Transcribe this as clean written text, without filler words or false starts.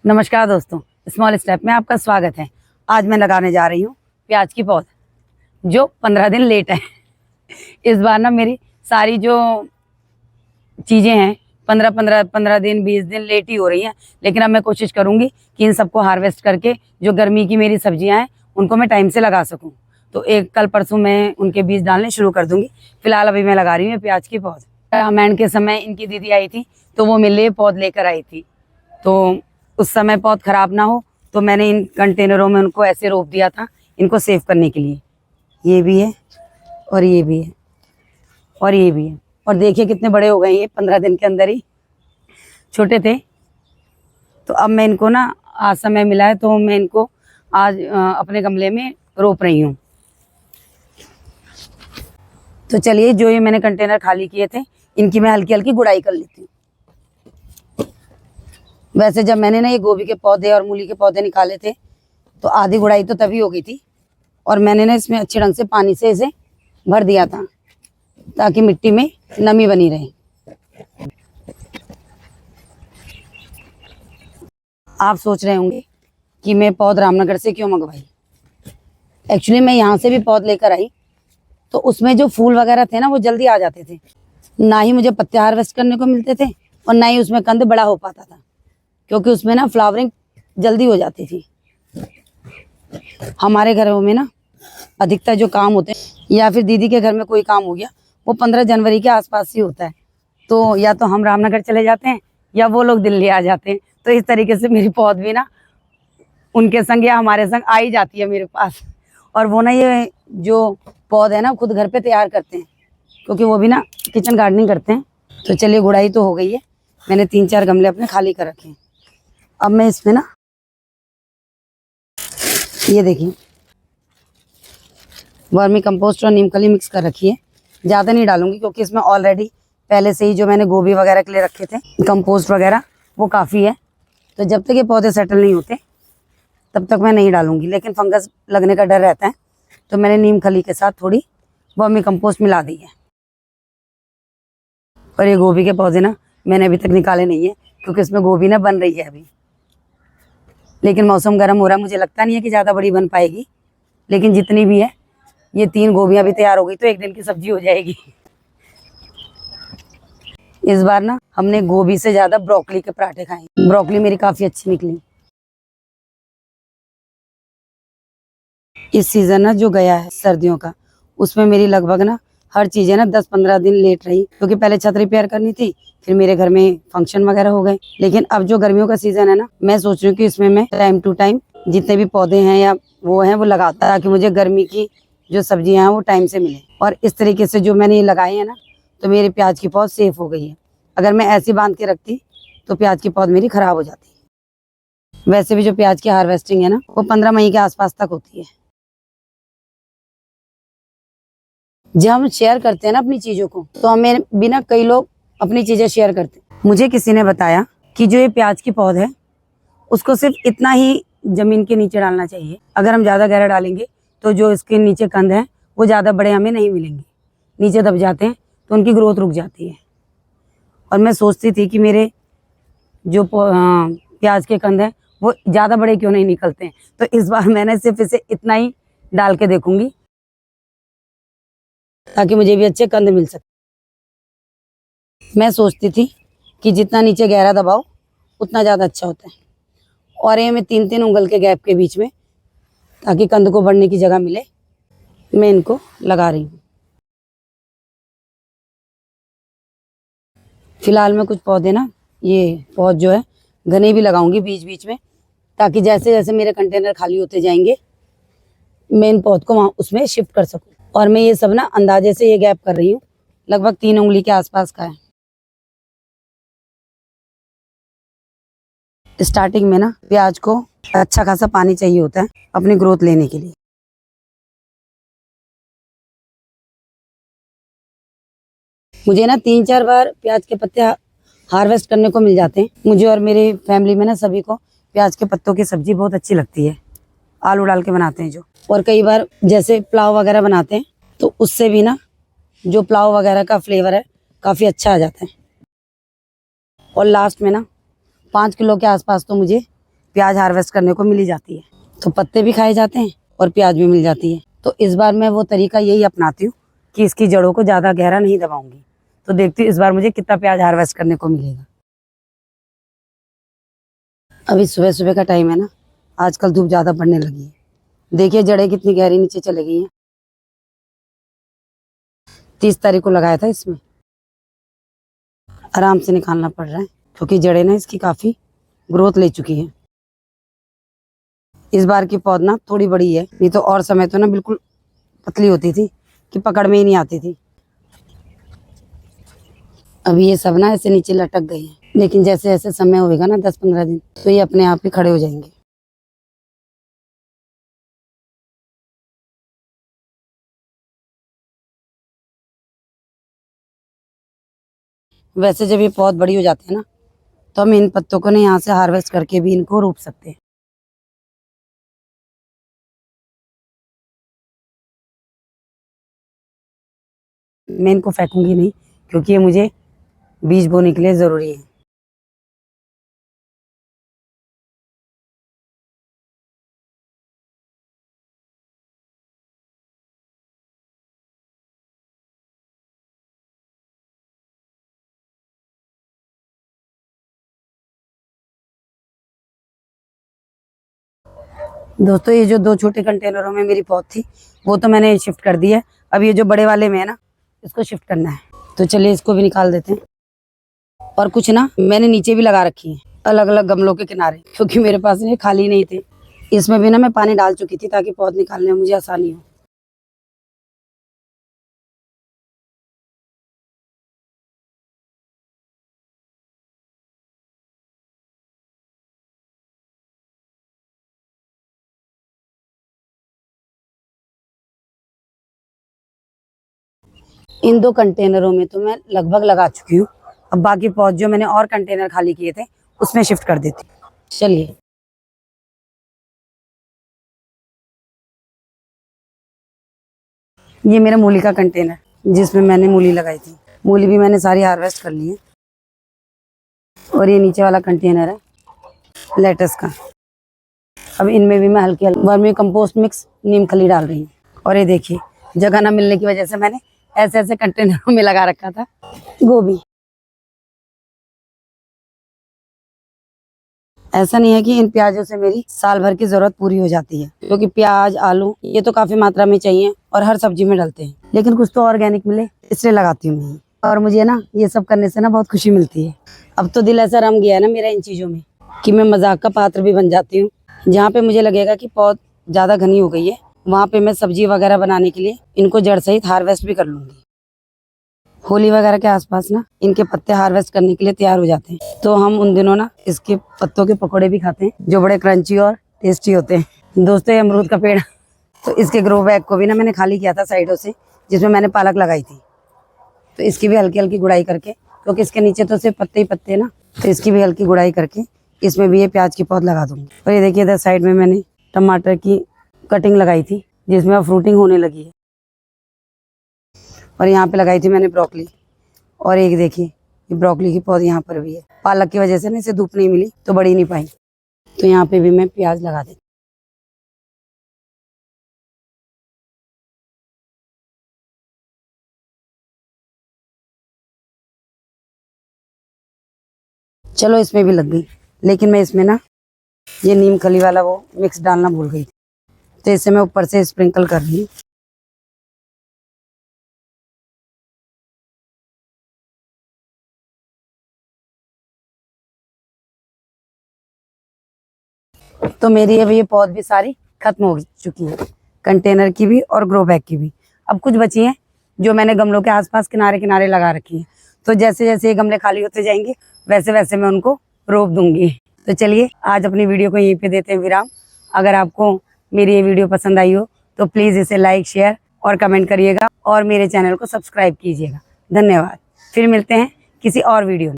नमस्कार दोस्तों, small step में आपका स्वागत है। आज मैं लगाने जा रही हूँ प्याज की पौध, जो 15 दिन लेट है। इस बार ना मेरी सारी जो चीज़ें हैं 15 दिन 20 दिन लेट ही हो रही हैं, लेकिन अब मैं कोशिश करूँगी कि इन सबको हार्वेस्ट करके जो गर्मी की मेरी सब्जियाँ हैं उनको मैं टाइम से लगा सकूँ। तो एक कल परसों मैं उनके बीज डालने शुरू कर दूँगी। फिलहाल अभी मैं लगा रही हूँ प्याज की पौध। अमेंड के समय इनकी दीदी आई थी तो वो मेरे लिए पौध लेकर आई थी, तो उस समय पौध खराब ना हो तो मैंने इन कंटेनरों में उनको ऐसे रोप दिया था इनको सेव करने के लिए। ये भी है और ये भी है और ये भी है, और देखिए कितने बड़े हो गए ये 15 दिन के अंदर ही। छोटे थे तो अब मैं इनको ना आज समय मिला है तो मैं इनको आज अपने गमले में रोप रही हूँ। तो चलिए, जो ये मैंने कंटेनर खाली किए थे इनकी मैं हल्की हल्की गुड़ाई कर लेती हूँ। वैसे जब मैंने ना ये गोभी के पौधे और मूली के पौधे निकाले थे तो आधी गुड़ाई तो तभी हो गई थी, और मैंने ना इसमें अच्छे ढंग से पानी से इसे भर दिया था ताकि मिट्टी में नमी बनी रहे। आप सोच रहे होंगे कि मैं पौध रामनगर से क्यों मंगवाई। एक्चुअली मैं यहाँ से भी पौध लेकर आई तो उसमें जो फूल वगैरह थे ना वो जल्दी आ जाते थे, ना ही मुझे पत्ते हार्वेस्ट करने को मिलते थे और ना ही उसमें कंद बड़ा हो पाता था, क्योंकि उसमें ना फ्लावरिंग जल्दी हो जाती थी। हमारे घरों में ना अधिकतर जो काम होते हैं या फिर दीदी के घर में कोई काम हो गया वो 15 जनवरी के आसपास ही होता है, तो या तो हम रामनगर चले जाते हैं या वो लोग दिल्ली आ जाते हैं। तो इस तरीके से मेरी पौध भी ना उनके संग या हमारे संग आ ही जाती है मेरे पास। और वो ना ये जो पौध है ना खुद घर पे तैयार करते हैं, क्योंकि वो भी ना किचन गार्डनिंग करते हैं। तो चलिए, गुड़ाई तो हो गई है, मैंने 3-4 गमले अपने खाली कर रखे हैं। अब मैं इसमें ना ये देखिए वर्मी कंपोस्ट और नीम खली मिक्स कर रखी है। ज़्यादा नहीं डालूंगी क्योंकि इसमें ऑलरेडी पहले से ही जो मैंने गोभी वगैरह के लिए रखे थे कंपोस्ट वगैरह वो काफ़ी है। तो जब तक ये पौधे सेटल नहीं होते तब तक मैं नहीं डालूंगी, लेकिन फंगस लगने का डर रहता है तो मैंने नीम खली के साथ थोड़ी वर्मी कंपोस्ट मिला दी है। और ये गोभी के पौधे ना मैंने अभी तक निकाले नहीं है क्योंकि इसमें गोभी ना बन रही है अभी, लेकिन मौसम गर्म हो रहा है, मुझे लगता नहीं है कि ज़्यादा बड़ी बन पाएगी। लेकिन जितनी भी है ये 3 गोभियाँ भी तैयार हो गई तो एक दिन की सब्जी हो जाएगी। इस बार ना हमने गोभी से ज़्यादा ब्रोकली के पराठे खाए। ब्रोकली मेरी काफ़ी अच्छी निकली। इस सीज़न ना जो गया है सर्दियों का, उसमें मेरी लगभग ना हर चीज़ें ना 10-15 दिन लेट रही, क्योंकि पहले छत रिपेयर करनी थी, फिर मेरे घर में फंक्शन वगैरह हो गए। लेकिन अब जो गर्मियों का सीज़न है ना, मैं सोच रही हूँ कि इसमें मैं टाइम टू टाइम जितने भी पौधे हैं या वो हैं वो लगाता, ताकि मुझे गर्मी की जो सब्जियां हैं वो टाइम से मिले। और इस तरीके से जो मैंने ये लगाए हैं ना, तो मेरी प्याज की पौध सेफ हो गई है। अगर मैं ऐसी बांध के रखती तो प्याज की पौध मेरी खराब हो जाती। वैसे भी जो प्याज की हार्वेस्टिंग है ना वो 15 मई के आसपास तक होती है। जब हम शेयर करते हैं ना अपनी चीज़ों को, तो हमें बिना कई लोग अपनी चीज़ें शेयर करते हैं। मुझे किसी ने बताया कि जो ये प्याज की पौध है उसको सिर्फ इतना ही ज़मीन के नीचे डालना चाहिए। अगर हम ज़्यादा गहरा डालेंगे तो जो इसके नीचे कंद हैं वो ज़्यादा बड़े हमें नहीं मिलेंगे, नीचे दब जाते हैं तो उनकी ग्रोथ रुक जाती है। और मैं सोचती थी कि मेरे जो प्याज के कंद हैं वो ज़्यादा बड़े क्यों नहीं निकलते हैं। तो इस बार मैंने सिर्फ इसे इतना ही डाल के देखूंगी ताकि मुझे भी अच्छे कंद मिल सके। मैं सोचती थी कि जितना नीचे गहरा दबाओ उतना ज़्यादा अच्छा होता है, और ये मैं 3-3 उंगल के गैप के बीच में, ताकि कंद को बढ़ने की जगह मिले, मैं इनको लगा रही हूँ। फिलहाल मैं कुछ पौधे ना ये पौध जो है घने भी लगाऊंगी बीच बीच में, ताकि जैसे जैसे मेरे कंटेनर खाली होते जाएंगे मैं इन पौध को वहाँ उसमें शिफ्ट कर सकूँ। और मैं ये सब ना अंदाजे से ये गैप कर रही हूँ, लगभग 3 उंगली के आसपास का है। स्टार्टिंग में ना प्याज को अच्छा खासा पानी चाहिए होता है अपनी ग्रोथ लेने के लिए। मुझे ना 3-4 बार प्याज के पत्ते हार्वेस्ट करने को मिल जाते हैं। मुझे और मेरे फैमिली में ना सभी को प्याज के पत्तों की सब्जी बहुत अच्छी लगती है, आलू डाल के बनाते हैं जो। और कई बार जैसे पुलाव वगैरह बनाते हैं तो उससे भी ना जो पुलाव वगैरह का फ्लेवर है काफ़ी अच्छा आ जाता है। और लास्ट में ना 5 किलो के आसपास तो मुझे प्याज हार्वेस्ट करने को मिल ही जाती है। तो पत्ते भी खाए जाते हैं और प्याज भी मिल जाती है। तो इस बार मैं वो तरीका यही अपनाती हूँ कि इसकी जड़ों को ज़्यादा गहरा नहीं दबाऊंगी। तो देखती हूँ इस बार मुझे कितना प्याज हार्वेस्ट करने को मिलेगा। अभी सुबह सुबह का टाइम है ना, आजकल धूप ज़्यादा बढ़ने लगी है। देखिए जड़ें कितनी गहरी नीचे चले गई हैं। 30 तारीख को लगाया था इसमें। आराम से निकालना पड़ रहा है क्योंकि जड़ें ना इसकी काफ़ी ग्रोथ ले चुकी हैं। इस बार की पौध ना थोड़ी बड़ी है, नहीं तो और समय तो ना बिल्कुल पतली होती थी कि पकड़ में ही नहीं आती थी। अभी ये सब ना ऐसे नीचे लटक गए हैं, लेकिन जैसे जैसे समय होएगा ना 10-15 दिन, तो ये अपने आप ही खड़े हो जाएंगे। वैसे जब ये पौध बड़ी हो जाती है ना, तो हम इन पत्तों को ना यहाँ से हार्वेस्ट करके भी इनको रोप सकते हैं। मैं इनको फेंकूंगी नहीं क्योंकि ये मुझे बीज बोने के लिए ज़रूरी है। दोस्तों ये जो 2 छोटे कंटेनरों में मेरी पौध थी वो तो मैंने शिफ्ट कर दी है। अब ये जो बड़े वाले में है ना, इसको शिफ्ट करना है। तो चलिए इसको भी निकाल देते हैं। और कुछ ना मैंने नीचे भी लगा रखी है अलग अलग गमलों के किनारे, क्योंकि मेरे पास ये खाली नहीं थे। इसमें भी ना मैं पानी डाल चुकी थी ताकि पौध निकालने में मुझे आसानी हो। इन 2 कंटेनरों में तो मैं लगभग लगा चुकी हूँ। अब बाकी पौध जो मैंने और कंटेनर खाली किए थे उसमें शिफ्ट कर देती हूँ। चलिए ये मेरा मूली का कंटेनर जिसमें मैंने मूली लगाई थी। मूली भी मैंने सारी हार्वेस्ट कर ली है। और ये नीचे वाला कंटेनर है लेटस का। अब इनमें भी मैं हल्की हल्की वर्मी कंपोस्ट मिक्स नीम खली डाल रही हूँ। और ये देखिए जगह ना मिलने की वजह से मैंने ऐसे ऐसे कंटेनरों में लगा रखा था गोभी। ऐसा नहीं है कि इन प्याजों से मेरी साल भर की जरूरत पूरी हो जाती है, क्योंकि प्याज आलू ये तो काफी मात्रा में चाहिए और हर सब्जी में डलते हैं, लेकिन कुछ तो ऑर्गेनिक मिले इसलिए लगाती हूँ मैं। और मुझे ना ये सब करने से ना बहुत खुशी मिलती है। अब तो दिल ऐसा रम गया है ना मेरा इन चीजों में कि मैं मजाक का पात्र भी बन जाती हूँ। जहाँ पे मुझे लगेगा कि पौध ज्यादा घनी हो गई है, वहाँ पे मैं सब्जी वगैरह बनाने के लिए इनको जड़ सहित हार्वेस्ट भी कर लूंगी। होली वगैरह के आसपास ना इनके पत्ते हार्वेस्ट करने के लिए तैयार हो जाते हैं, तो हम उन दिनों ना इसके पत्तों के पकौड़े भी खाते हैं जो बड़े क्रंची और टेस्टी होते हैं। दोस्तों ये अमरूद का पेड़, तो इसके ग्रो बैग को भी ना मैंने खाली किया था साइडों से, जिसमें मैंने पालक लगाई थी। तो इसकी भी हल्की हल्की गुड़ाई करके, क्योंकि इसके नीचे तो सिर्फ पत्ते ही पत्ते हैं ना, तो इसकी भी हल्की गुड़ाई करके इसमें भी ये प्याज की पौध लगा दूंगी। और ये देखिए इधर साइड में मैंने टमाटर की कटिंग लगाई थी जिसमें अब फ्रूटिंग होने लगी है। और यहाँ पे लगाई थी मैंने ब्रोकली। और एक देखिए ये ब्रोकली की पौध यहाँ पर भी है। पालक की वजह से ना इसे धूप नहीं मिली तो बढ़ी नहीं पाई, तो यहाँ पे भी मैं प्याज लगा देती। चलो इसमें भी लग गई, लेकिन मैं इसमें ना ये नीम खली वाला वो मिक्स डालना भूल गई थी, तो इसे मैं ऊपर से स्प्रिंकल कर रही हूँ। तो मेरी अब ये पौध भी सारी खत्म हो चुकी है, कंटेनर की भी और ग्रो बैग की भी। अब कुछ बची हैं जो मैंने गमलों के आसपास किनारे किनारे लगा रखी है। तो जैसे जैसे ये गमले खाली होते जाएंगे वैसे वैसे मैं उनको रोप दूंगी। तो चलिए आज अपनी वीडियो को यहीं पे देते हैं विराम। अगर आपको मेरी ये वीडियो पसंद आई हो तो प्लीज़ इसे लाइक शेयर और कमेंट करिएगा और मेरे चैनल को सब्सक्राइब कीजिएगा। धन्यवाद। फिर मिलते हैं किसी और वीडियो में।